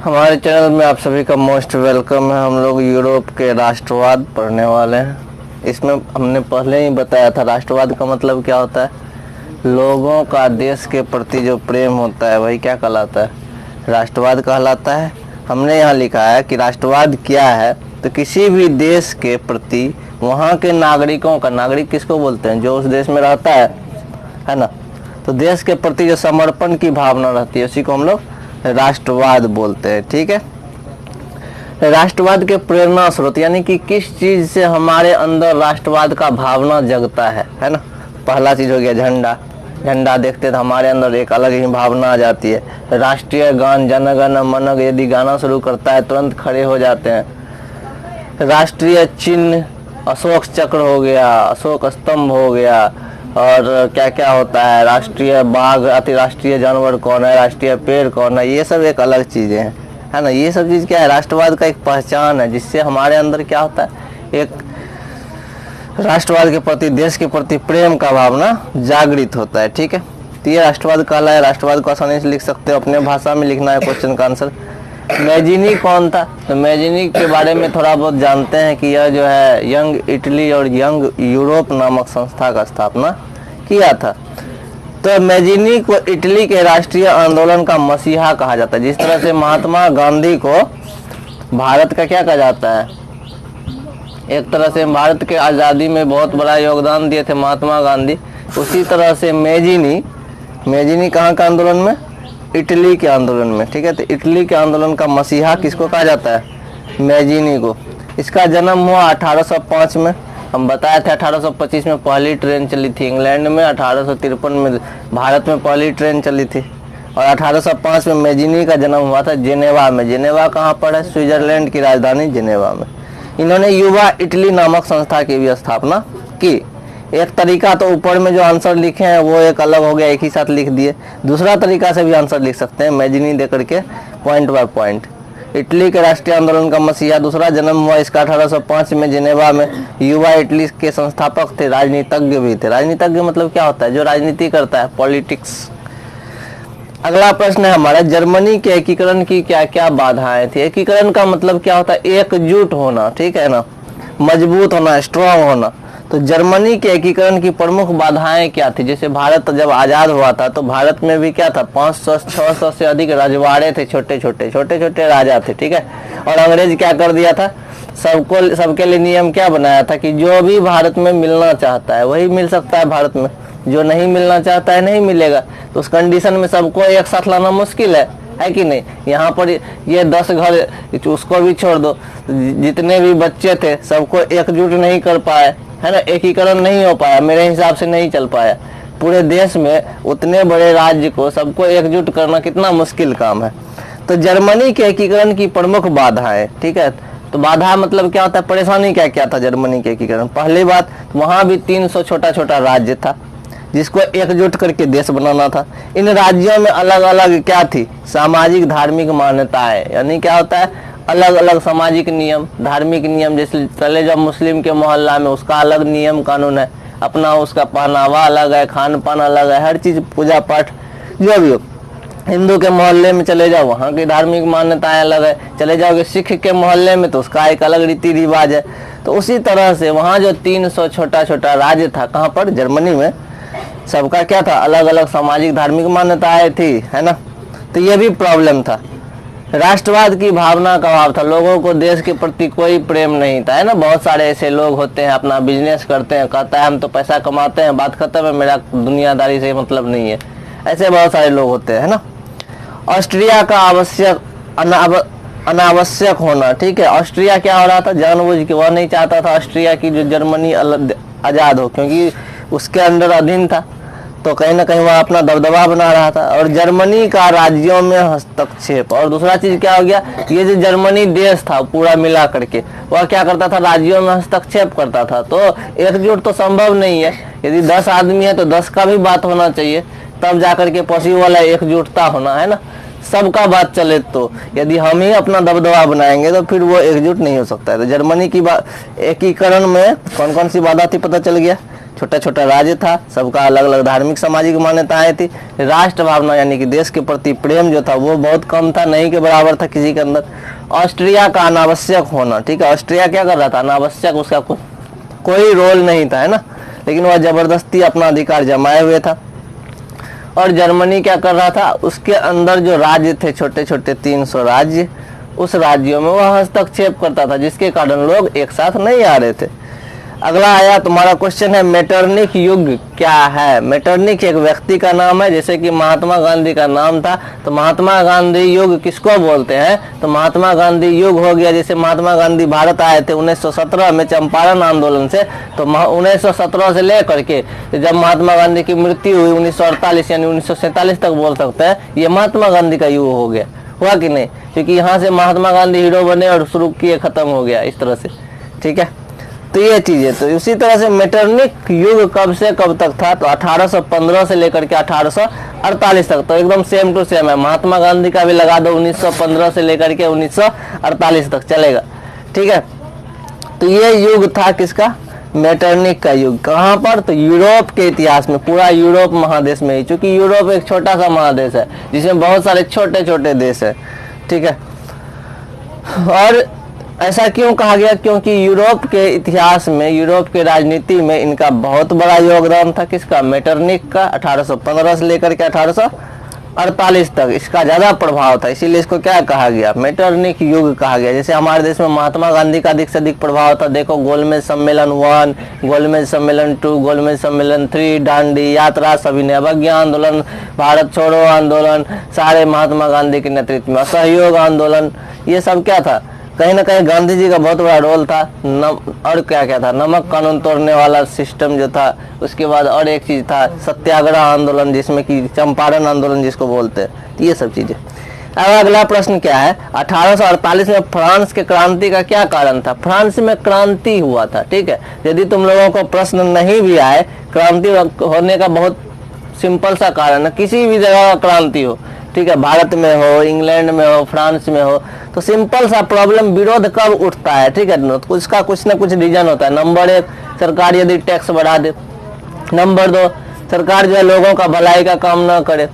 हमारे चैनल में आप सभी का मोस्ट वेलकम है। हम लोग यूरोप के राष्ट्रवाद पढ़ने वाले हैं। इसमें हमने पहले ही बताया था राष्ट्रवाद का मतलब क्या होता है। लोगों का देश के प्रति जो प्रेम होता है वही क्या कहलाता है, राष्ट्रवाद कहलाता है। हमने यहाँ लिखा है कि राष्ट्रवाद क्या है, तो किसी भी देश के प्रति वहाँ के नागरिकों का, नागरिक किसको बोलते हैं, जो उस देश में रहता है ना, तो देश के प्रति जो समर्पण की भावना रहती है उसी को हम लोग राष्ट्रवाद बोलते हैं। ठीक है। राष्ट्रवाद के प्रेरणा स्रोत यानी कि किस चीज से हमारे अंदर राष्ट्रवाद का भावना जगता है ना। पहला चीज हो गया झंडा। झंडा देखते तो हमारे अंदर एक अलग ही भावना आ जाती है। राष्ट्रीय गान जन गण मन यदि गाना शुरू करता है तुरंत खड़े हो जाते हैं। राष्ट्रीय चिन्ह अशोक चक्र हो गया, अशोक स्तंभ हो गया, और क्या क्या होता है, राष्ट्रीय बाघ, अति राष्ट्रीय जानवर कौन है, राष्ट्रीय पेड़ कौन है, ये सब एक अलग चीज़ें हैं, है ना। ये सब चीज़ क्या है, राष्ट्रवाद का एक पहचान है, जिससे हमारे अंदर क्या होता है, एक राष्ट्रवाद के प्रति, देश के प्रति प्रेम का भावना जागृत होता है। ठीक है, तो ये राष्ट्रवाद कहला है। राष्ट्रवाद को आसानी से लिख सकते हो, अपने भाषा में लिखना है क्वेश्चन का आंसर। मैजिनी कौन था, तो मैजिनी के बारे में थोड़ा बहुत जानते हैं कि यह जो है यंग इटली और यंग यूरोप नामक संस्था का स्थापना किया था। तो मैजिनी को इटली के राष्ट्रीय आंदोलन का मसीहा कहा जाता है। जिस तरह से महात्मा गांधी को भारत का क्या कहा जाता है, एक तरह से भारत के आज़ादी में बहुत बड़ा योगदान दिए थे महात्मा गांधी, उसी तरह से मैजिनी कहाँ का आंदोलन में, इटली के आंदोलन में। ठीक है, तो इटली के आंदोलन का मसीहा किसको कहा जाता है, मैजिनी को। इसका जन्म हुआ 1805 में। हम बताए थे 1825 में पहली ट्रेन चली थी इंग्लैंड में, 1853 में भारत में पहली ट्रेन चली थी, और 1805 में मैजिनी का जन्म हुआ था जेनेवा में। जेनेवा कहाँ पर है, स्विट्जरलैंड की राजधानी जेनेवा में। इन्होंने युवा इटली नामक संस्था की भी स्थापना की। एक तरीका तो ऊपर में जो आंसर लिखे हैं वो एक अलग हो गया, एक ही साथ लिख दिए। दूसरा तरीका से भी आंसर लिख सकते हैं, मैजिनी दे करके पॉइंट बाय पॉइंट। इटली के राष्ट्रीय आंदोलन का मसीहा, दूसरा जन्म हुआ इसका 1805 में जेनेवा में। युवा इटली के संस्थापक थे, राजनीतिज्ञ भी थे। राजनीतिज्ञ मतलब क्या होता है, जो राजनीति करता है, पॉलिटिक्स। अगला प्रश्न है हमारा, जर्मनी के एकीकरण की क्या क्या बाधाएं थी। एकीकरण का मतलब क्या होता है, एकजुट होना, ठीक है ना, मजबूत होना, स्ट्रॉन्ग होना। तो जर्मनी के एकीकरण की प्रमुख बाधाएं क्या थी। जैसे भारत जब आज़ाद हुआ था तो भारत में भी क्या था, 500-600 से अधिक रजवाड़े थे, छोटे छोटे राजा थे। ठीक है, और अंग्रेज क्या कर दिया था, सबके लिए नियम क्या बनाया था कि जो भी भारत में मिलना चाहता है वही मिल सकता है भारत में, जो नहीं मिलना चाहता है नहीं मिलेगा। तो उस कंडीशन में सबको एक साथ लाना मुश्किल है कि नहीं। यहाँ पर ये 10 घर, उसको भी छोड़ दो, जितने भी बच्चे थे सबको एकजुट नहीं कर पाए, है ना, एकीकरण नहीं हो पाया, मेरे हिसाब से नहीं चल पाया। पूरे देश में उतने बड़े राज्य को सबको एकजुट करना कितना मुश्किल काम है। तो जर्मनी के एकीकरण की प्रमुख बाधाएं, ठीक है, तो बाधा मतलब क्या होता है, परेशानी क्या क्या था जर्मनी के एकीकरण। पहली बात, वहाँ भी 300 छोटा राज्य था जिसको एकजुट करके देश बनाना था। इन राज्यों में अलग अलग क्या थी, सामाजिक धार्मिक मान्यताएं, यानी क्या होता है, अलग अलग सामाजिक नियम, धार्मिक नियम। जैसे चले जाओ मुस्लिम के मोहल्ला में, उसका अलग नियम कानून है अपना, उसका पहनावा अलग है, खान पान अलग है, हर चीज, पूजा पाठ जो भी हो। हिंदू के मोहल्ले में चले जाओ, वहाँ की धार्मिक मान्यताएं अलग है। चले जाओगे सिख के मोहल्ले में तो उसका एक अलग रीति रिवाज है। तो उसी तरह से वहाँ जो 300 छोटा राज्य था, कहाँ पर, जर्मनी में, सबका क्या था, अलग अलग सामाजिक धार्मिक मान्यताएं थी, है ना। तो ये भी प्रॉब्लम था। राष्ट्रवाद की भावना का अभाव था, लोगों को देश के प्रति कोई प्रेम नहीं था, है ना। बहुत सारे ऐसे लोग होते हैं, अपना बिजनेस करते हैं, कहता है हम तो पैसा कमाते हैं, बात खत्म है, मेरा दुनियादारी से मतलब नहीं है। ऐसे बहुत सारे लोग होते हैं, है ना। ऑस्ट्रिया का अनावश्यक होना, ठीक है। ऑस्ट्रिया क्या हो रहा था, जानबूझ के वह नहीं चाहता था ऑस्ट्रिया की जो जर्मनी आज़ाद हो, क्योंकि उसके अंडर अधीन था, तो कहीं ना कहीं वह अपना दबदबा बना रहा था। और जर्मनी का राज्यों में हस्तक्षेप, और दूसरा चीज क्या हो गया, ये जो जर्मनी देश था पूरा मिला करके वह क्या करता था, राज्यों में हस्तक्षेप करता था। तो एकजुट तो संभव नहीं है। यदि 10 आदमी है तो 10 का भी बात होना चाहिए, तब जाकर के पॉसिबल वाला एकजुटता होना, है ना, सबका बात चले। तो यदि हम ही अपना दबदबा बनाएंगे तो फिर वो एकजुट नहीं हो सकता है। तो जर्मनी की एकीकरण में कौन कौन सी बाधा थी पता चल गया, छोटा छोटा राज्य था, सबका अलग अलग धार्मिक सामाजिक मान्यताएं थी। राष्ट्र भावना यानी कि देश के प्रति प्रेम जो था वो बहुत कम था, नहीं के बराबर था किसी के अंदर। ऑस्ट्रिया का अनावश्यक होना, ठीक है, ऑस्ट्रिया क्या कर रहा था, अनावश्यक, उसका कोई रोल नहीं था, है ना, लेकिन वह जबरदस्ती अपना अधिकार जमाए हुए था। और जर्मनी क्या कर रहा था, उसके अंदर जो राज्य थे छोटे छोटे 300 राज्य, उस राज्यों में वह हस्तक्षेप करता था, जिसके कारण लोग एक साथ नहीं आ रहे थे। अगला आया तुम्हारा क्वेश्चन है मेटरनिक युग क्या है। मेटरनिक एक व्यक्ति का नाम है, जैसे कि महात्मा गांधी का नाम था, तो महात्मा गांधी युग किसको बोलते हैं, तो महात्मा गांधी युग हो गया। जैसे महात्मा गांधी भारत आए थे 1917 में चंपारण आंदोलन से, तो 1917 से लेकर के जब महात्मा गांधी की मृत्यु हुई 1948 यानी 1947 तक बोल सकते हैं, ये महात्मा गांधी का युग हो गया, हुआ कि नहीं, क्योंकि यहाँ से महात्मा गांधी हीरो बने और शुरू किए, खत्म हो गया इस तरह से, ठीक है। तो ये चीजें, तो उसी तरह से मेटरनिक युग कब से कब तक था, तो 1815 से लेकर के 1848 तक, तो एकदम सेम टू सेम है। महात्मा गांधी का भी लगा दो 1915 से लेकर के 1948 तक चलेगा, ठीक है। तो ये युग था किसका, मेटरनिक का युग। कहाँ पर, तो यूरोप के इतिहास में, पूरा यूरोप महादेश में ही, चूंकि यूरोप एक छोटा सा महादेश है जिसमें बहुत सारे छोटे छोटे देश है, ठीक है। और ऐसा क्यों कहा गया, क्योंकि यूरोप के इतिहास में, यूरोप के राजनीति में इनका बहुत बड़ा योगदान था, किसका, मेटरनिक का। 1815 से लेकर के 1848 तक इसका ज्यादा प्रभाव था, इसीलिए इसको क्या कहा गया, मेटरनिक युग कहा गया। जैसे हमारे देश में महात्मा गांधी का अधिक से अधिक प्रभाव था, देखो गोलमेज सम्मेलन 1, गोलमेज सम्मेलन 2, गोलमेज सम्मेलन 3, दांडी यात्रा, सविनय अवज्ञा आंदोलन, भारत छोड़ो आंदोलन, सारे महात्मा गांधी के नेतृत्व में, असहयोग आंदोलन, ये सब क्या था, कहीं ना कहीं गांधी जी का बहुत बड़ा रोल था। और क्या क्या था, नमक कानून तोड़ने वाला सिस्टम जो था, उसके बाद और एक चीज था सत्याग्रह आंदोलन, जिसमें कि चंपारण आंदोलन जिसको बोलते हैं, ये सब चीजें। अब अगला प्रश्न क्या है, 1848 में फ्रांस के क्रांति का क्या कारण था। फ्रांस में क्रांति हुआ था, ठीक है। यदि तुम लोगों को प्रश्न नहीं भी आए, क्रांति होने का बहुत सिंपल सा कारण है, किसी भी जगह क्रांति हो, ठीक है, भारत में हो, इंग्लैंड में हो, फ्रांस में हो, तो सिंपल सा प्रॉब्लम, विरोध कब उठता है, ठीक है, तो उसका कुछ ना कुछ रीजन होता है। नंबर 1, सरकार यदि टैक्स बढ़ा दे। नंबर 2, सरकार जो है लोगों का भलाई का काम ना करे,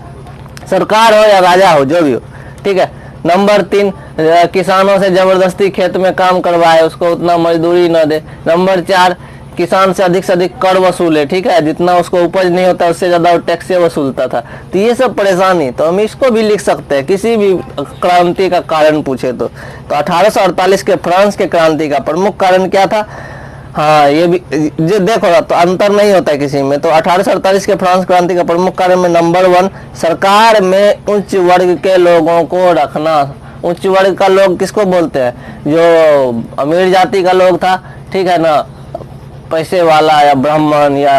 सरकार हो या राजा हो, जो भी हो, ठीक है। नंबर 3, किसानों से जबरदस्ती खेत में काम करवाए, उसको उतना मजदूरी न दे। नंबर 4, किसान से अधिक कर वसूले, ठीक है, जितना उसको उपज नहीं होता उससे ज्यादा वो टैक्स से वसूलता था। तो ये सब परेशानी, तो हम इसको भी लिख सकते हैं किसी भी क्रांति का कारण पूछे तो 1848 के फ्रांस के क्रांति का प्रमुख कारण क्या था। हाँ, ये भी जो देखो तो अंतर नहीं होता है किसी में। तो 1848 के फ्रांस क्रांति का प्रमुख कारण में नंबर 1, सरकार में उच्च वर्ग के लोगों को रखना। उच्च वर्ग का लोग किसको बोलते हैं, जो अमीर जाति का लोग था, ठीक है ना, पैसे वाला या ब्राह्मण या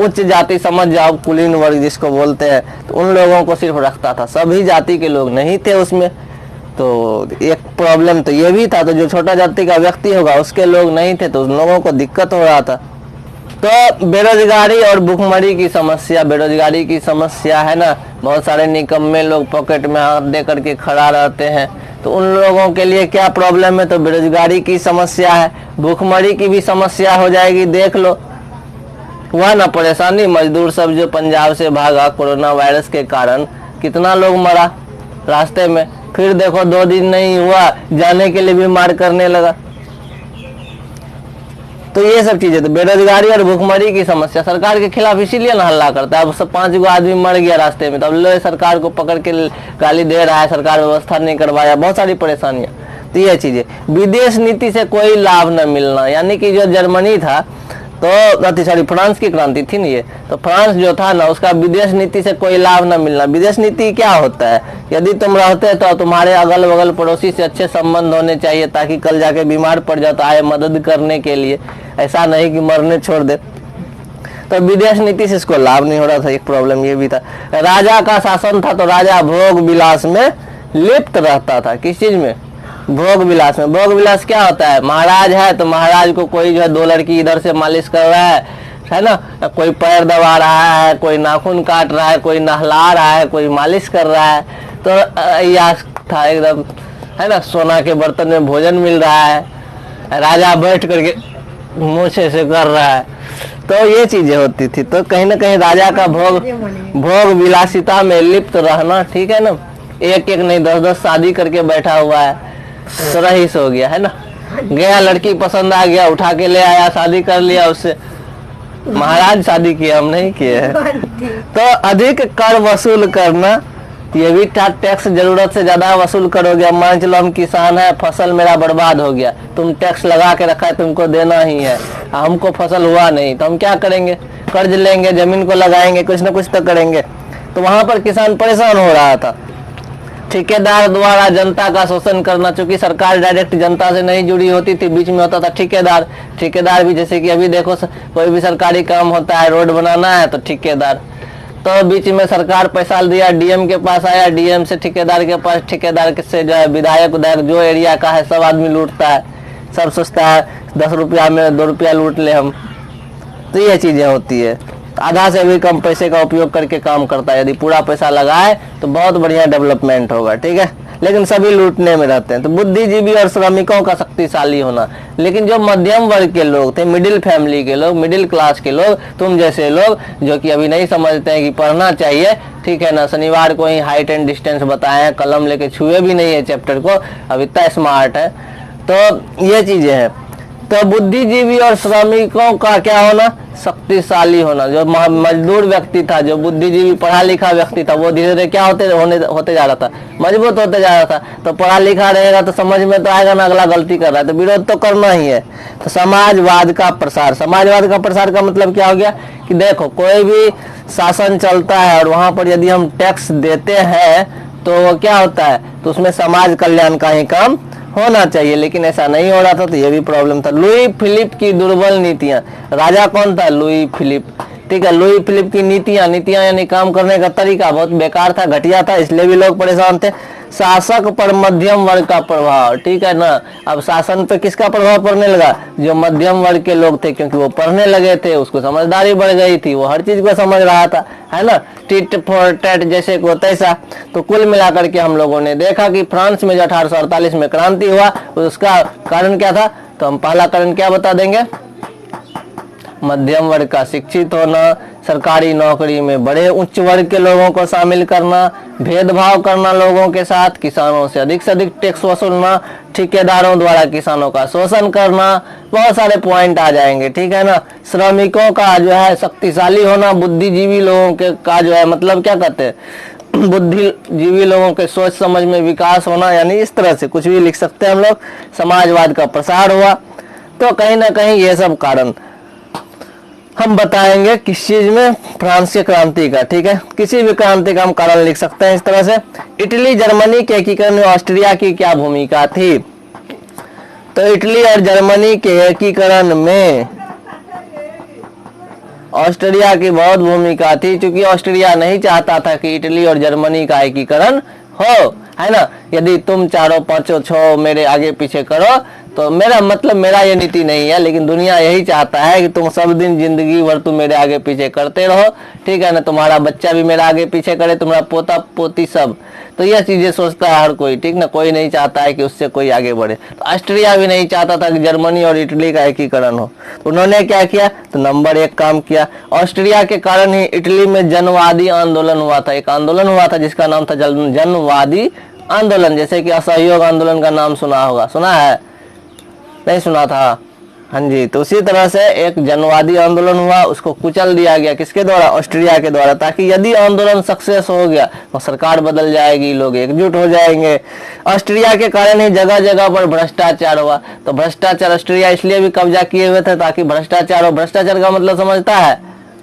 उच्च जाति समझ जाओ, कुलीन वर्ग जिसको बोलते हैं, तो उन लोगों को सिर्फ रखता था, सभी जाति के लोग नहीं थे उसमें। तो एक प्रॉब्लम तो ये भी था, तो जो छोटा जाति का व्यक्ति होगा उसके लोग नहीं थे, तो उन लोगों को दिक्कत हो रहा था। तो बेरोजगारी और भुखमरी की समस्या, बेरोजगारी की समस्या है ना, बहुत सारे निकम्मे लोग पॉकेट में हाथ दे करके खड़ा रहते हैं, तो उन लोगों के लिए क्या प्रॉब्लम है, तो बेरोजगारी की समस्या है, भूखमरी की भी समस्या हो जाएगी। देख लो हुआ ना परेशानी, मजदूर सब जो पंजाब से भागा कोरोना वायरस के कारण, कितना लोग मरा रास्ते में, फिर देखो 2 दिन नहीं हुआ जाने के लिए भी मार करने लगा। तो ये सब चीजें, तो बेरोजगारी और भूखमरी की समस्या सरकार के खिलाफ इसीलिए ना हल्ला करता है। अब सब 5 गो आदमी मर गया रास्ते में, तो अब लो सरकार को पकड़ के गाली दे रहा है, सरकार व्यवस्था नहीं करवाया, बहुत सारी परेशानियां। तो ये चीजें, विदेश नीति से कोई लाभ न मिलना, यानी कि जो जर्मनी था, तो सॉरी फ्रांस की क्रांति थी ना ये, तो फ्रांस जो था ना, उसका विदेश नीति से कोई लाभ न मिलना। विदेश नीति क्या होता है, यदि तुम रहते तो तुम्हारे अगल बगल पड़ोसी से अच्छे संबंध होने चाहिए, ताकि कल जाके बीमार पड़ जाओ तो आए मदद करने के लिए, ऐसा नहीं कि मरने छोड़ दे। तो विदेश नीति से इसको लाभ नहीं हो रहा था, एक प्रॉब्लम ये भी था। राजा का शासन था, तो राजा भोग विलास में लिप्त रहता था। किस चीज में, भोग विलास में। भोग विलास क्या होता है, महाराज है तो महाराज को कोई जो है 2 लड़की इधर से मालिश कर रहा है ना, कोई पैर दबा रहा है, कोई नाखून काट रहा है, कोई नहला रहा है, कोई मालिश कर रहा है, तो यह था एकदम, है ना, सोना के बर्तन में भोजन मिल रहा है, राजा बैठ करके मूछे से कर रहा है, तो ये चीजें होती थी। तो कहीं ना कहीं राजा का भोग विलासिता में लिप्त रहना, ठीक है ना, एक एक नहीं 10-10 शादी करके बैठा हुआ है, तो रईस हो गया है ना। गया, लड़की पसंद आ गया, उठा के ले आया, शादी कर लिया उससे। महाराज शादी किया, हम नहीं किए हैं। तो अधिक कर वसूल करना, ये भी टैक्स जरूरत से ज्यादा वसूल करोगे। मान चलो हम किसान है, फसल मेरा बर्बाद हो गया, तुम टैक्स लगा के रखा है, तुमको देना ही है, हमको फसल हुआ नहीं, तो हम क्या करेंगे? कर्ज लेंगे, जमीन को लगाएंगे, कुछ ना कुछ तो करेंगे। तो वहां पर किसान परेशान हो रहा था। ठेकेदार द्वारा जनता का शोषण करना, चूंकि सरकार डायरेक्ट जनता से नहीं जुड़ी होती थी, बीच में होता था ठेकेदार। ठेकेदार भी जैसे कि अभी देखो, कोई भी सरकारी काम होता है, रोड बनाना है तो ठेकेदार, तो बीच में सरकार पैसा दिया, डीएम के पास आया, डीएम से ठेकेदार के पास, ठेकेदार से जो है विधायक उधायक जो एरिया का है सब आदमी लूटता है, सब सोचता है 10 रुपया में 2 रुपया लूट ले हम। तो ये चीजें होती है। आधा से भी कम पैसे का उपयोग करके काम करता है। यदि पूरा पैसा लगाए तो बहुत बढ़िया डेवलपमेंट होगा, ठीक है, लेकिन सभी लूटने में रहते हैं। तो बुद्धिजीवी और श्रमिकों का शक्तिशाली होना। लेकिन जो मध्यम वर्ग के लोग थे, मिडिल फैमिली के लोग, मिडिल क्लास के लोग, तुम जैसे लोग जो कि अभी नहीं समझते हैं कि पढ़ना चाहिए, ठीक है ना, शनिवार को ही हाइट एंड डिस्टेंस बताए हैं, कलम लेके छुए भी नहीं है चैप्टर को, अब इतना स्मार्ट है। तो ये चीजें हैं। तो बुद्धिजीवी और श्रमिकों का क्या होना? शक्तिशाली होना। जो मजदूर व्यक्ति था, जो बुद्धिजीवी पढ़ा लिखा व्यक्ति था, वो धीरे धीरे क्या होते जा रहा था, मजबूत होते जा रहा था। तो पढ़ा लिखा रहेगा तो समझ में तो आएगा ना अगला गलती कर रहा है, तो विरोध तो करना ही है। तो समाजवाद का प्रसार। समाजवाद का प्रसार का मतलब क्या हो गया कि देखो, कोई भी शासन चलता है और वहां पर यदि हम टैक्स देते हैं तो क्या होता है, तो उसमें समाज कल्याण का ही काम होना चाहिए, लेकिन ऐसा नहीं हो रहा था। तो ये भी प्रॉब्लम था। लुई फिलिप की दुर्बल नीतियां। राजा कौन था? लुई फिलिप, ठीक है। लुई फिलिप की नीतियां यानी काम करने का तरीका बहुत बेकार था, घटिया था, इसलिए भी लोग परेशान थे। शासक पर मध्यम वर्ग का प्रभाव, ठीक है ना। अब शासन पे किसका प्रभाव पड़ने लगा? जो मध्यम वर्ग के लोग थे, क्योंकि वो पढ़ने लगे थे, उसको समझदारी बढ़ गई थी, वो हर चीज को समझ रहा था, है ना। टिट फॉर टैट जैसे को तैसा। तो कुल मिलाकर के हम लोगों ने देखा कि फ्रांस में जो 1848 में क्रांति हुआ, उसका कारण क्या था? तो हम पहला कारण क्या बता देंगे? मध्यम वर्ग का शिक्षित होना, सरकारी नौकरी में बड़े उच्च वर्ग के लोगों को शामिल करना, भेदभाव करना लोगों के साथ, किसानों से अधिक टैक्स वसूलना, ठेकेदारों द्वारा किसानों का शोषण करना, बहुत सारे पॉइंट आ जाएंगे, ठीक है ना। श्रमिकों का जो है शक्तिशाली होना, बुद्धिजीवी लोगों के का जो है मतलब क्या कहते हैं, बुद्धिजीवी लोगों के सोच समझ में विकास होना, यानी इस तरह से कुछ भी लिख सकते हैं हम लोग। समाजवाद का प्रसार हुआ। तो कहीं ना कहीं ये सब कारण हम बताएंगे किस चीज में? फ्रांस की क्रांति का, ठीक है। किसी भी क्रांति का हम कारण लिख सकते हैं इस तरह से। इटली जर्मनी के एकीकरण में ऑस्ट्रिया की क्या भूमिका थी? तो इटली और जर्मनी के एकीकरण में ऑस्ट्रिया की बहुत भूमिका थी, क्योंकि ऑस्ट्रिया नहीं चाहता था कि इटली और जर्मनी का एकीकरण हो, है ना। यदि तुम चारों पांचों छो मेरे आगे पीछे करो, तो मेरा मतलब मेरा ये नीति नहीं है, लेकिन दुनिया यही चाहता है कि तुम सब दिन जिंदगी भर तुम मेरे आगे पीछे करते रहो, ठीक है ना। तुम्हारा बच्चा भी मेरा आगे पीछे करे, तुम्हारा पोता पोती सब। तो यह चीजें सोचता है हर कोई, ठीक ना। कोई नहीं चाहता है कि उससे कोई आगे बढ़े। तो ऑस्ट्रिया भी नहीं चाहता था कि जर्मनी और इटली का एकीकरण हो। तो उन्होंने क्या किया? तो नंबर 1 काम किया। ऑस्ट्रिया के कारण ही इटली में जनवादी आंदोलन हुआ था। एक आंदोलन हुआ था जिसका नाम था जनवादी आंदोलन। जैसे कि असहयोग आंदोलन का नाम सुना होगा, सुना है? नहीं सुना था? हाँ जी। तो उसी तरह से एक जनवादी आंदोलन हुआ, उसको कुचल दिया गया। किसके द्वारा? ऑस्ट्रिया के द्वारा, ताकि यदि आंदोलन सक्सेस हो गया तो सरकार बदल जाएगी, लोग एकजुट हो जाएंगे। ऑस्ट्रिया के कारण ही जगह जगह पर भ्रष्टाचार हुआ। तो भ्रष्टाचार ऑस्ट्रिया इसलिए भी कब्जा किए हुए थे ताकि भ्रष्टाचार हो। भ्रष्टाचार का मतलब समझता है?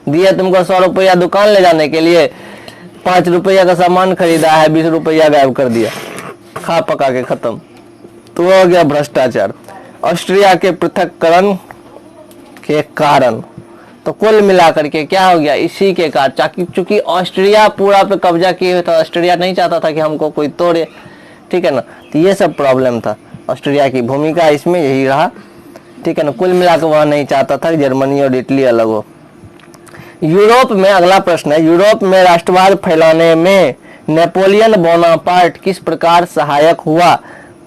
दिए तुमको 100 रुपया दुकान ले जाने के लिए, 5 रुपया का सामान खरीदा है, 20 रुपया गायब कर दिया, खा पका के खत्म। तो हो गया भ्रष्टाचार। ऑस्ट्रिया के पृथक्करण के कारण। तो कुल मिलाकर के क्या हो गया? इसी के कारण, चूंकि ऑस्ट्रिया पूरा पे कब्जा किए हुए था, ऑस्ट्रिया नहीं चाहता था कि हमको कोई तोड़े, ठीक है ना। तो ये सब प्रॉब्लम था। ऑस्ट्रिया की भूमिका इसमें यही रहा, ठीक है ना। कुल मिलाकर वह नहीं चाहता था कि जर्मनी और इटली अलग हो। यूरोप में, अगला प्रश्न है, यूरोप में राष्ट्रवाद फैलाने में नेपोलियन बोनापार्ट किस प्रकार सहायक हुआ?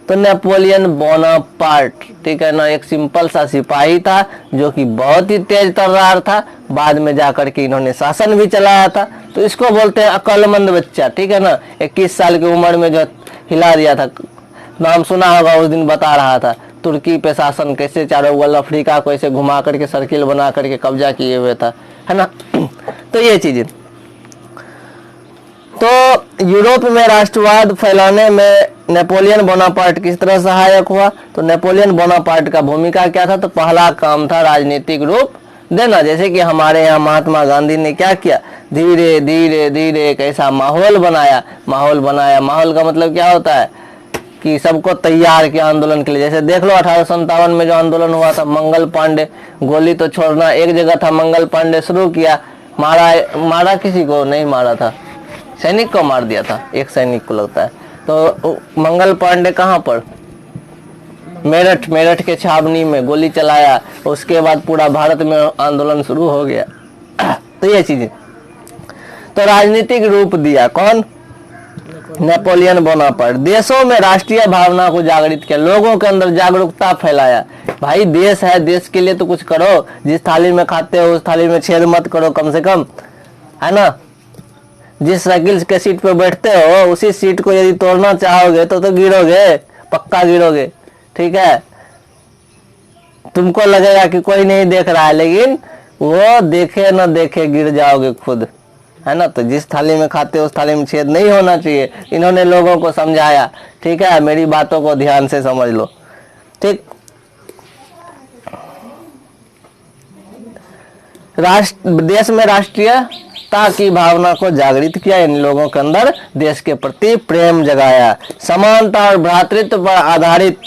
तो नेपोलियन बोनापार्ट, ठीक है ना, एक सिंपल सा सिपाही था जो कि बहुत ही तेज तर्रार था। बाद में जाकर के इन्होंने शासन भी चलाया था। तो इसको बोलते हैं अक्लमंद बच्चा, ठीक है ना। 21 साल की उम्र में जो हिला दिया था, नाम सुना होगा, उस दिन बता रहा था तुर्की पे शासन कैसे चारों गल अफ्रीका को ऐसे घुमा करके सर्किल बना करके कब्जा किए हुए था, है ना। तो ये चीजें, तो यूरोप में राष्ट्रवाद फैलाने में नेपोलियन बोनापार्ट किस तरह सहायक हुआ। तो नेपोलियन बोनापार्ट का भूमिका क्या था। तो पहला काम था राजनीतिक रूप देना। जैसे कि हमारे यहाँ महात्मा गांधी ने क्या किया, धीरे धीरे धीरे एक ऐसा माहौल बनाया। माहौल का मतलब क्या होता है कि सबको तैयार किया आंदोलन के लिए। जैसे देख लो 1857 में जो आंदोलन हुआ था, मंगल पांडे, गोली तो छोड़ना एक जगह था, मंगल पांडे शुरू किया, मारा किसी को नहीं मारा था, सैनिक को मार दिया था, एक सैनिक को लगता है। तो मंगल पांडे कहाँ पर, मेरठ के छावनी में गोली चलाया। उसके बाद पूरा भारत में आंदोलन शुरू हो गया। तो ये चीजें, तो राजनीतिक रूप दिया कौन, नेपोलियन बोनापार्ट। देशों में राष्ट्रीय भावना को जागृत किया, लोगों के अंदर जागरूकता फैलाया। भाई देश है, देश के लिए तो कुछ करो। जिस थाली में खाते हो उस थाली में छेद मत करो कम से कम, है ना। जिस साइकिल के सीट पे बैठते हो उसी सीट को यदि तोड़ना चाहोगे तो गिरोगे, पक्का गिरोगे, ठीक है। तुमको लगेगा कि कोई नहीं देख रहा है, लेकिन वो देखे न देखे गिर जाओगे खुद, है ना। तो जिस थाली में खाते हो उस थाली में छेद नहीं होना चाहिए। इन्होंने लोगों को समझाया, ठीक है। मेरी बातों को ध्यान से समझ लो, ठीक। देश में राष्ट्रीयता की भावना को जागृत किया, इन लोगों के अंदर देश के प्रति प्रेम जगाया। समानता और भ्रातृत्व पर आधारित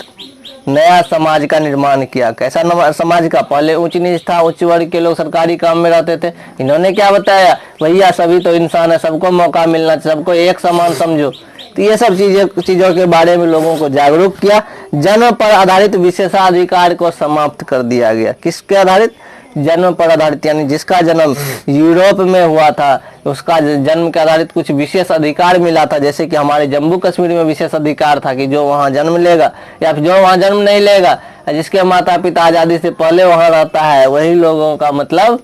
नया समाज का निर्माण किया। कैसा समाज का, पहले उच्च नीच था, उच्च वर्ग के लोग सरकारी काम में रहते थे। इन्होंने क्या बताया, भैया सभी तो इंसान है, सबको मौका मिलना चाहिए, सबको एक समान समझो। तो ये सब चीजों के बारे में लोगों को जागरूक किया। जन्म पर आधारित विशेषाधिकार को समाप्त कर दिया गया। किसके आधारित, जन्म पर आधारित, यानी जिसका जन्म यूरोप में हुआ था उसका जन्म के आधारित कुछ विशेष अधिकार मिला था। जैसे कि हमारे जम्मू कश्मीर में विशेष अधिकार था कि जो वहां जन्म लेगा या फिर जो वहां जन्म नहीं लेगा, जिसके माता पिता आजादी से पहले वहां रहता है, वही लोगों का मतलब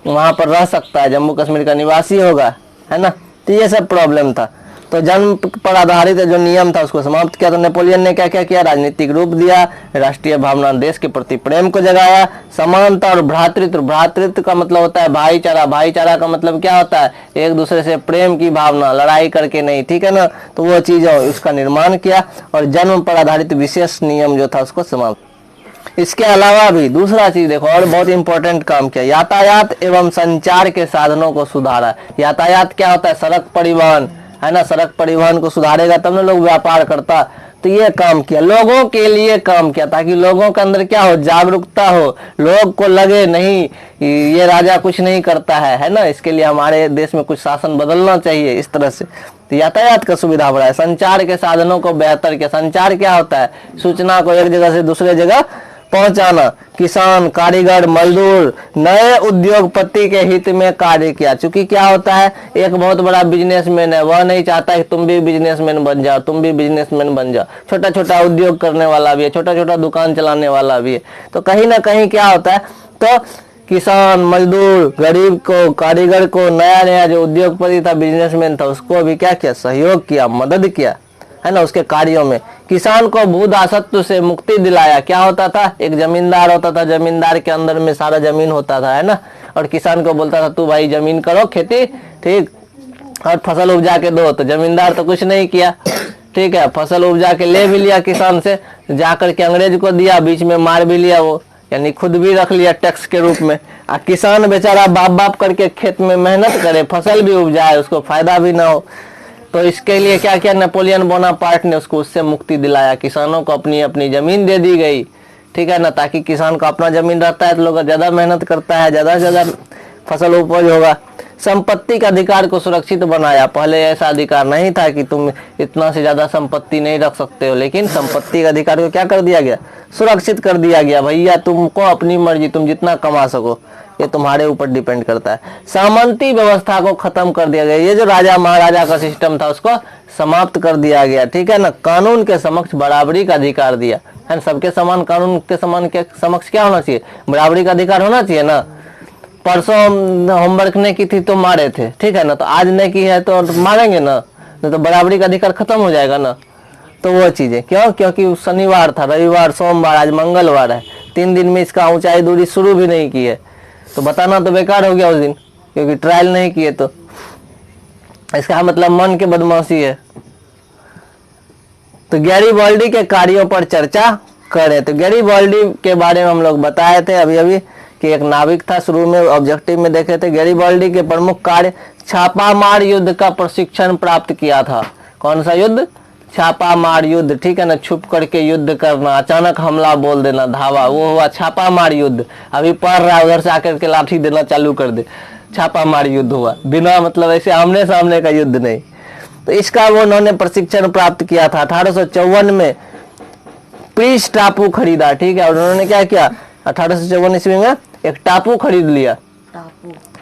वहां पर रह सकता है, जम्मू कश्मीर का निवासी होगा, है ना। तो ये सब प्रॉब्लम था। तो जन्म पर आधारित जो नियम था उसको समाप्त किया। तो नेपोलियन ने क्या क्या किया, राजनीतिक रूप दिया, राष्ट्रीय भावना, देश के प्रति प्रेम को जगाया। समानता और भ्रातृत्व, भ्रातृत्व का मतलब होता है भाईचारा, भाईचारा का मतलब क्या होता है, एक दूसरे से प्रेम की भावना, लड़ाई करके नहीं, ठीक है ना। तो वो चीज उसका निर्माण किया। और जन्म पर आधारित विशेष नियम जो था उसको समाप्त। इसके अलावा भी दूसरा चीज देखो, और बहुत इंपॉर्टेंट काम किया, यातायात एवं संचार के साधनों को सुधारा। यातायात क्या होता है, सड़क परिवहन, है ना। सड़क परिवहन को सुधारेगा तब ना लोग व्यापार करता। तो ये काम किया, लोगों के लिए काम किया, ताकि लोगों के अंदर क्या हो, जागरूकता हो, लोग को लगे नहीं ये राजा कुछ नहीं करता है ना। इसके लिए हमारे देश में कुछ शासन बदलना चाहिए, इस तरह से। तो यातायात का सुविधा बढ़ाया, संचार के साधनों को बेहतर किया। संचार क्या होता है, सूचना को एक जगह से दूसरे जगह पहुंचाना। किसान, कारीगर, मजदूर, नए उद्योगपति के हित में कार्य किया। क्योंकि क्या होता है, एक बहुत बड़ा बिजनेसमैन है, वह नहीं चाहता है तुम भी बिजनेसमैन बन जाओ, तुम भी बिजनेसमैन बन जाओ। छोटा छोटा उद्योग करने वाला भी है, छोटा छोटा दुकान चलाने वाला भी है। तो कहीं ना कहीं क्या होता है, तो किसान, मजदूर, गरीब को, कारीगर को, नया नया जो उद्योगपति था, बिजनेसमैन था, उसको भी क्या किया, सहयोग किया, मदद किया, है ना, उसके कार्यों में। किसान को भू दासत्व से मुक्ति दिलाया। क्या होता था, एक जमींदार होता था, जमींदार के अंदर में सारा जमीन होता था, है ना। और किसान को बोलता था तू भाई जमीन करो, खेती, ठीक, और फसल उपजा के दो। तो जमींदार तो कुछ नहीं किया, ठीक है, फसल उपजा के ले भी लिया किसान से, जाकर के अंग्रेज को दिया, बीच में मार भी लिया वो, यानी खुद भी रख लिया टैक्स के रूप में। और किसान बेचारा बाप बाप करके खेत में मेहनत करे, फसल भी उपजाए, उसको फायदा भी ना हो। तो इसके लिए क्या किया, नेपोलियन बोनापार्ट ने उसको उससे मुक्ति दिलाया। किसानों को अपनी अपनी जमीन दे दी गई, ठीक है ना, ताकि किसान को अपना जमीन रहता है तो लोग ज्यादा मेहनत करता है, ज्यादा से ज्यादा फसल उपज होगा। संपत्ति के अधिकार को सुरक्षित बनाया। पहले ऐसा अधिकार नहीं था कि तुम इतना से ज्यादा संपत्ति नहीं रख सकते हो, लेकिन संपत्ति के अधिकार को क्या कर दिया गया, सुरक्षित कर दिया गया। भैया तुमको अपनी मर्जी, तुम जितना कमा सको, ये तुम्हारे ऊपर डिपेंड करता है। सामंती व्यवस्था को खत्म कर दिया गया। ये जो राजा महाराजा का सिस्टम था उसको समाप्त कर दिया गया, ठीक है ना। कानून के समक्ष बराबरी का अधिकार दिया है, सबके समान, कानून के समान के समक्ष क्या होना चाहिए, बराबरी का अधिकार होना चाहिए ना। परसों होमवर्क नहीं की थी तो मारे थे, ठीक है ना, तो आज नहीं की है तो मारेंगे ना, नहीं तो बराबरी का अधिकार खत्म हो जाएगा ना। तो वो चीजें क्यों, क्योंकि शनिवार था, रविवार, सोमवार, आज मंगलवार है, 3 दिन में इसका ऊंचाई दूरी शुरू भी नहीं की है, तो बताना तो बेकार हो गया उस दिन, क्योंकि ट्रायल नहीं किए। तो इसका मतलब मन के बदमाशी है। तो गैरीबाल्डी के कार्यों पर चर्चा करें। तो गैरीबाल्डी के बारे में हम लोग बताए थे अभी अभी कि एक नाविक था, शुरू में ऑब्जेक्टिव में देखे थे। गैरीबाल्डी के प्रमुख कार्य छापामार युद्ध का प्रशिक्षण प्राप्त किया था। कौन सा युद्ध, छापामार युद्ध, ठीक है ना, छुप करके युद्ध करना, अचानक हमला बोल देना, धावा, वो हुआ छापामार युद्ध। अभी पढ़ रहा है, उधर से आकर के लाठी देना चालू कर दे, छापामार युद्ध हुआ, बिना मतलब ऐसे आमने सामने का युद्ध नहीं। तो इसका वो उन्होंने प्रशिक्षण प्राप्त किया था। 1854 में प्रीस टापू खरीदा, ठीक है, और उन्होंने क्या किया, 1854 ईस्वी में एक टापू खरीद लिया।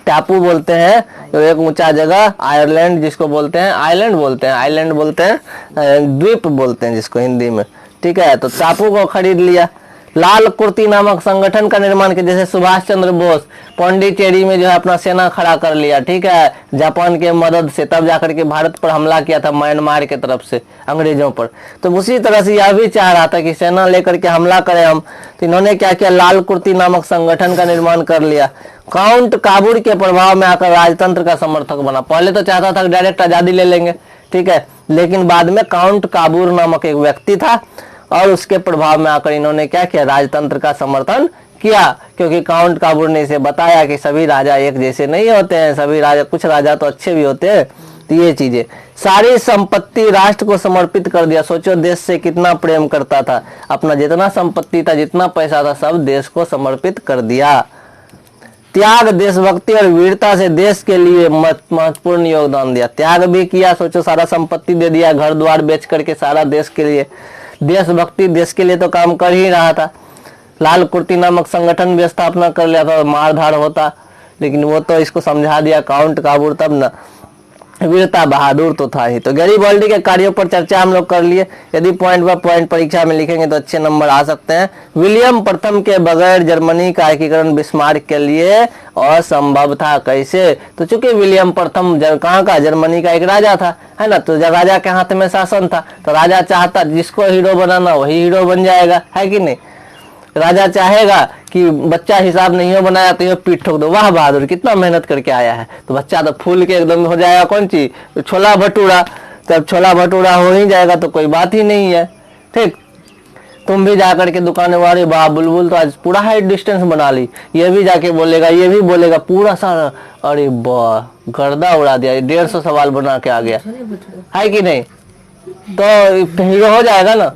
टापू बोलते हैं तो एक ऊंचा जगह, आयरलैंड जिसको बोलते हैं, आइलैंड बोलते हैं, आइलैंड बोलते हैं, द्वीप बोलते हैं जिसको हिंदी में, ठीक है। तो टापू को खरीद लिया। लाल कुर्ती नामक संगठन का निर्माण किया, जैसे सुभाष चंद्र बोस पौंडीचेरी में जो है अपना सेना खड़ा कर लिया, ठीक है, जापान के मदद से, तब जाकर के भारत पर हमला किया था म्यांमार के तरफ से अंग्रेजों पर। तो उसी तरह से यह भी चाह रहा था कि सेना लेकर के हमला करें हम, तो इन्होंने क्या किया, लाल कुर्ती नामक संगठन का निर्माण कर लिया। काउंट काबूल के प्रभाव में आकर राजतंत्र का समर्थक बना। पहले तो चाहता था डायरेक्ट आजादी ले लेंगे, ठीक है, लेकिन बाद में काउंट काबूल नामक एक व्यक्ति था और उसके प्रभाव में आकर इन्होंने क्या किया, राजतंत्र का समर्थन किया। क्योंकि काउंट काबूल ने इसे बताया कि सभी राजा एक जैसे नहीं होते हैं, सभी राजा, कुछ राजा तो अच्छे भी होते हैं। तो ये चीजें, सारी संपत्ति राष्ट्र को समर्पित कर दिया। सोचो देश से कितना प्रेम करता था, अपना जितना संपत्ति था, जितना पैसा था, सब देश को समर्पित कर दिया। त्याग, देशभक्ति और वीरता से देश के लिए महत्वपूर्ण योगदान दिया। त्याग भी किया, सोचो सारा संपत्ति दे दिया, घर द्वार बेच करके सारा देश के लिए। देशभक्ति, देश के लिए तो काम कर ही रहा था। लाल कुर्ती नामक संगठन भी स्थापना कर लिया था, मारधाड़ होता, लेकिन वो तो इसको समझा दिया काउंट काबूल, तब ना। वीरता, बहादुर तो था ही। तो गैरीबाल्डी के कार्यों पर चर्चा हम लोग कर लिए। यदि पॉइंट बाय पॉइंट परीक्षा में लिखेंगे तो अच्छे नंबर आ सकते हैं। विलियम प्रथम के बगैर जर्मनी का एकीकरण बिस्मार्क के लिए असंभव था। कैसे, तो चूंकि विलियम प्रथम कहाँ का, जर्मनी का एक राजा था, है ना, तो राजा के हाथ में शासन था, तो राजा चाहता जिसको हीरो बनाना वही हीरो बन जाएगा, है कि नहीं। राजा चाहेगा कि बच्चा हिसाब नहीं हो बनाया तो ये पीठ ठोक दो, वाह बहादुर कितना मेहनत करके आया है, तो बच्चा तो फूल के एकदम हो जाएगा, कौन चीज, छोला भटूरा। जब छोला भटूरा हो ही जाएगा तो कोई बात ही नहीं है, ठीक। तुम भी जाकर के दुकान वाले, वाह बुलबुल तो आज पूरा हाइट डिस्टेंस बना ली, ये भी जाके बोलेगा, ये भी बोलेगा, पूरा सारा, अरे वाह गर्दा उड़ा दिया, 150 सवाल बना के आ गया, है कि नहीं, तो हीरो हो जाएगा ना।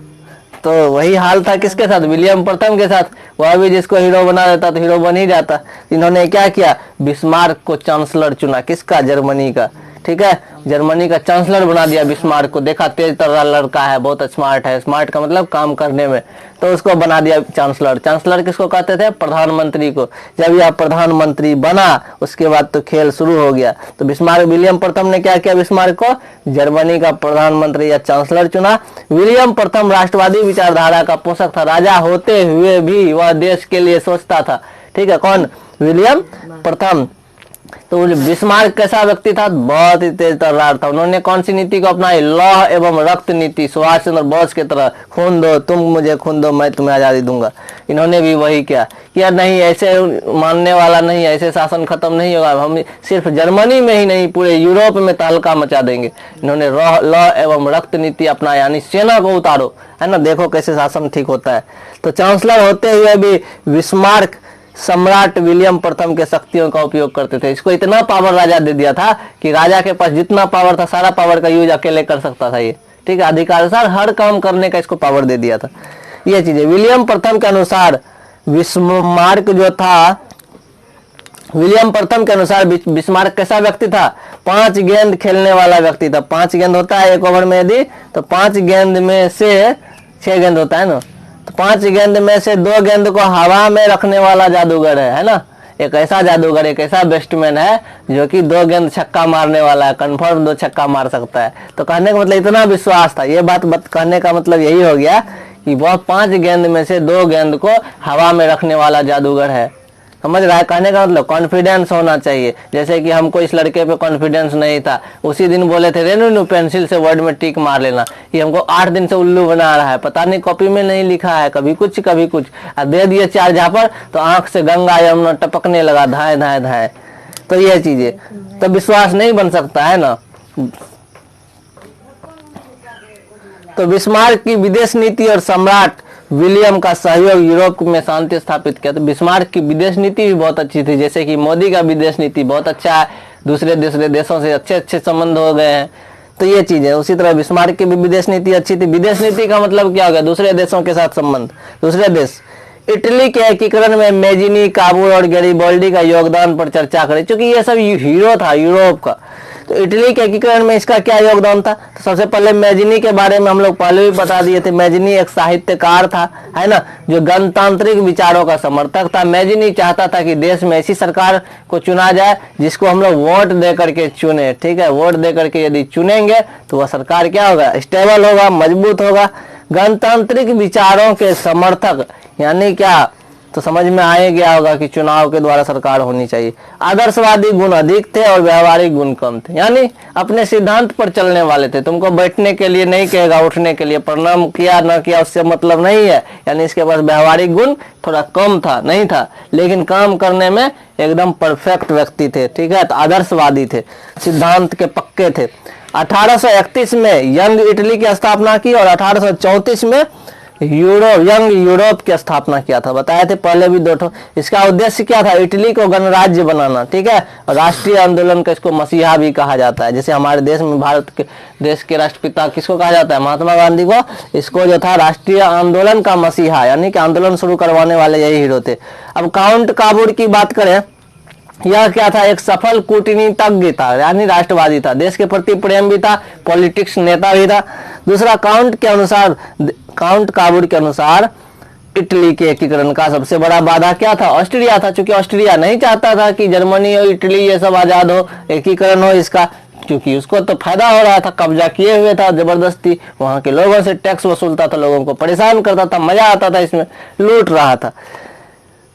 तो वही हाल था किसके साथ, विलियम प्रथम के साथ। वह भी जिसको हीरो बना देता तो हीरो बन ही जाता। इन्होंने क्या किया, बिस्मार्क को चांसलर चुना, किसका, जर्मनी का, ठीक है, जर्मनी का चांसलर बना दिया बिस्मार्क को। देखा तेज तर्रा लड़का है, बहुत स्मार्ट है, स्मार्ट का मतलब काम करने में, तो उसको बना दिया चांसलर। चांसलर किसको कहते थे, प्रधानमंत्री को। जब यह प्रधानमंत्री बना उसके बाद तो खेल शुरू हो गया। तो बिस्मार्क, विलियम प्रथम ने क्या किया, बिस्मार्क को जर्मनी का प्रधानमंत्री या चांसलर चुना। विलियम प्रथम राष्ट्रवादी विचारधारा का पोषक था, राजा होते हुए भी वह देश के लिए सोचता था, ठीक है। कौन, विलियम प्रथम। तो बिस्मार्क कैसा व्यक्ति था, बहुत ही तेज तर्रार था। उन्होंने कौन सी नीति को अपनाई, लौह एवं रक्त नीति, सुभाष चंद्र बोस की तरह, खून दो तुम मुझे खून दो मैं तुम्हें आजादी दूंगा। इन्होंने भी वही किया कि नहीं, ऐसे मानने वाला नहीं, ऐसे शासन खत्म नहीं होगा, हम सिर्फ जर्मनी में ही नहीं पूरे यूरोप में तहलका मचा देंगे। इन्होंने लौह एवं रक्त नीति अपना, यानी सेना को उतारो, है ना, देखो कैसे शासन ठीक होता है। तो चांसलर होते हुए भी बिस्मार्क सम्राट विलियम प्रथम के शक्तियों का उपयोग करते थे। इसको इतना पावर राजा दे दिया था कि राजा के पास जितना पावर था सारा पावर का यूज अकेले कर सकता था ये, ठीक है, अधिकार हर काम करने का इसको पावर दे दिया था। ये चीजें, विलियम प्रथम के अनुसार बिस्मार्क जो था विलियम प्रथम के अनुसार बिस्मार्क कैसा व्यक्ति था? 5 गेंद खेलने वाला व्यक्ति था। 5 गेंद होता है एक ओवर में, यदि तो 5 गेंद में से 6 गेंद होता है ना, तो 5 गेंद में से 2 गेंद को हवा में रखने वाला जादूगर है ना। एक ऐसा जादूगर, एक ऐसा बैट्समैन है जो कि 2 गेंद छक्का मारने वाला है, कंफर्म 2 छक्का मार सकता है। तो कहने का मतलब इतना विश्वास था। ये बात कहने का मतलब यही हो गया कि वह 5 गेंद में से 2 गेंद को हवा में रखने वाला जादूगर है। समझ रहा है? कहने का मतलब कॉन्फिडेंस होना चाहिए। जैसे कि हमको इस लड़के पे कॉन्फिडेंस नहीं था, उसी दिन बोले थे रेनू पेंसिल से वर्ड में टिक मार लेना, ये हमको 8 दिन से उल्लू बना रहा है, पता नहीं कॉपी में नहीं लिखा है, कभी कुछ दे दिए 4 झापड़ तो आंख से गंगा यमुना टपकने लगा, धाए धाए धाए। तो ये चीजें तो विश्वास नहीं बन सकता है ना। तो बिस्मार्क की विदेश नीति और सम्राट विलियम का सहयोग यूरोप में शांति स्थापित किया। तो बिस्मार्क की विदेश नीति भी बहुत अच्छी थी, जैसे कि मोदी का विदेश नीति बहुत अच्छा है, दूसरे देशों से अच्छे अच्छे संबंध हो गए हैं। तो ये चीज है। उसी तरह बिस्मार्क की भी विदेश नीति अच्छी थी। विदेश नीति का मतलब क्या हो गया? दूसरे देशों के साथ संबंध। दूसरे देश इटली के एकीकरण में मेजिनी, काबुल और गैरिबाल्डी का योगदान पर चर्चा करें, क्योंकि ये सब हीरो था यूरोप का। तो इटली के एकीकरण में इसका क्या योगदान था? तो सबसे पहले मेजिनी के बारे में हम लोग पहले भी बता दिए थे। मेजिनी एक साहित्यकार था, है ना, जो गणतांत्रिक विचारों का समर्थक था। मेजिनी चाहता था कि देश में ऐसी सरकार को चुना जाए जिसको हम लोग वोट दे करके चुने। ठीक है, वोट दे करके यदि चुनेंगे तो वह सरकार क्या होगा? स्टेबल होगा, मजबूत होगा। गणतांत्रिक विचारों के समर्थक यानी क्या? तो समझ में आ गया होगा कि चुनाव के द्वारा सरकार होनी चाहिए। आदर्शवादी गुण अधिक थे और व्यवहारिक गुण कम थे, यानी अपने सिद्धांत पर चलने वाले थे। तुमको बैठने के लिए नहीं कहेगा, उठने के लिए, प्रणाम किया न किया उससे मतलब नहीं है। यानी इसके पास व्यवहारिक गुण थोड़ा कम था, नहीं था, लेकिन काम करने में एकदम परफेक्ट व्यक्ति थे। ठीक है, तो आदर्शवादी थे, सिद्धांत के पक्के थे। 1831 में यंग इटली की स्थापना की और 1834 में यंग यूरोप की स्थापना किया था। बताए थे पहले भी 2 इसका उद्देश्य क्या था? इटली को गणराज्य बनाना। ठीक है, और राष्ट्रीय आंदोलन का इसको मसीहा भी कहा जाता है। जैसे हमारे देश में भारत के देश के राष्ट्रपिता किसको कहा जाता है? महात्मा गांधी को। इसको जो था राष्ट्रीय आंदोलन का मसीहा, यानी कि आंदोलन शुरू करवाने वाले यही हीरो थे। अब काउंट काबूर की बात करें, यह क्या था? एक सफल कूटनीतिज्ञ था, यानी राष्ट्रवादी था, देश के प्रति प्रेम भी था, पॉलिटिक्स नेता भी था। दूसरा, काउंट काबूर के अनुसार इटली के एकीकरण का सबसे बड़ा बाधा क्या था? ऑस्ट्रिया था, क्योंकि ऑस्ट्रिया नहीं चाहता था कि जर्मनी और इटली ये सब आजाद हो, एकीकरण हो इसका, क्योंकि उसको तो फायदा हो रहा था, कब्जा किए हुए था जबरदस्ती, वहां के लोगों से टैक्स वसूलता था, लोगों को परेशान करता था, मजा आता था इसमें, लूट रहा था।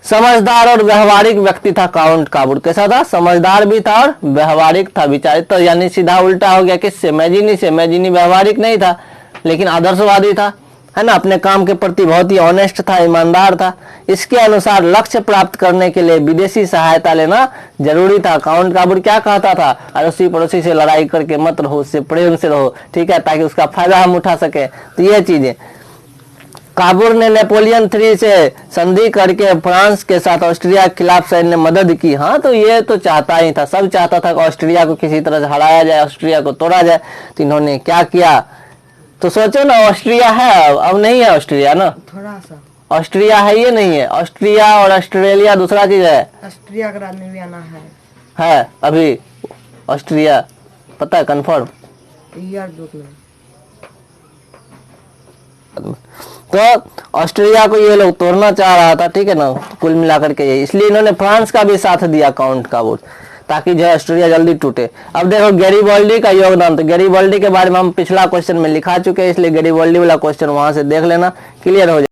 समझदार और व्यवहारिक व्यक्ति था काउंट काबूर। कैसा था? समझदार भी था और व्यवहारिक था, विचारित। तो यानी सीधा उल्टा हो गया किससे? मेजिनी से। मेजिनी व्यवहारिक नहीं था लेकिन आदर्शवादी था, है ना, अपने काम के प्रति बहुत ही ऑनेस्ट था, ईमानदार था। इसके अनुसार लक्ष्य प्राप्त करने के लिए विदेशी सहायता लेना जरूरी था। काउंट काबूर क्या कहता था? अड़ोसी पड़ोसी से लड़ाई करके मत रहो, उससे प्रेम से रहो, ठीक है, ताकि उसका फायदा हम उठा सके। तो ये चीजें। काबूर ने नेपोलियन 3 से संधि करके फ्रांस के साथ ऑस्ट्रिया के खिलाफ सैन्य मदद की। हाँ, तो ये तो चाहता ही था, सब चाहता था कि ऑस्ट्रिया को किसी तरह से हराया जाए, ऑस्ट्रिया को तोड़ा जाए। तो इन्होंने क्या किया? तो सोचो ना, ऑस्ट्रिया है, अब नहीं है ऑस्ट्रिया ना, थोड़ा सा ऑस्ट्रिया है, ये नहीं है। ऑस्ट्रिया और ऑस्ट्रेलिया दूसरा चीज है। ऑस्ट्रिया का राजधानी वियना है अभी ऑस्ट्रिया, पता है कंफर्म? ईयर 2 में। तो ऑस्ट्रेलिया को ये लोग तोड़ना चाह रहा था, ठीक है ना, कुल मिलाकर के ये, इसलिए इन्होंने फ्रांस का भी साथ दिया काउंट काबूर, ताकि जो है ऑस्ट्रेलिया जल्दी टूटे। अब देखो गैरिबाल्डी का योगदान। तो गैरिबाल्डी के बारे में हम पिछला क्वेश्चन में लिखा चुके हैं, इसलिए गैरिबाल्डी वाला क्वेश्चन वहां से देख लेना, क्लियर हो जाए।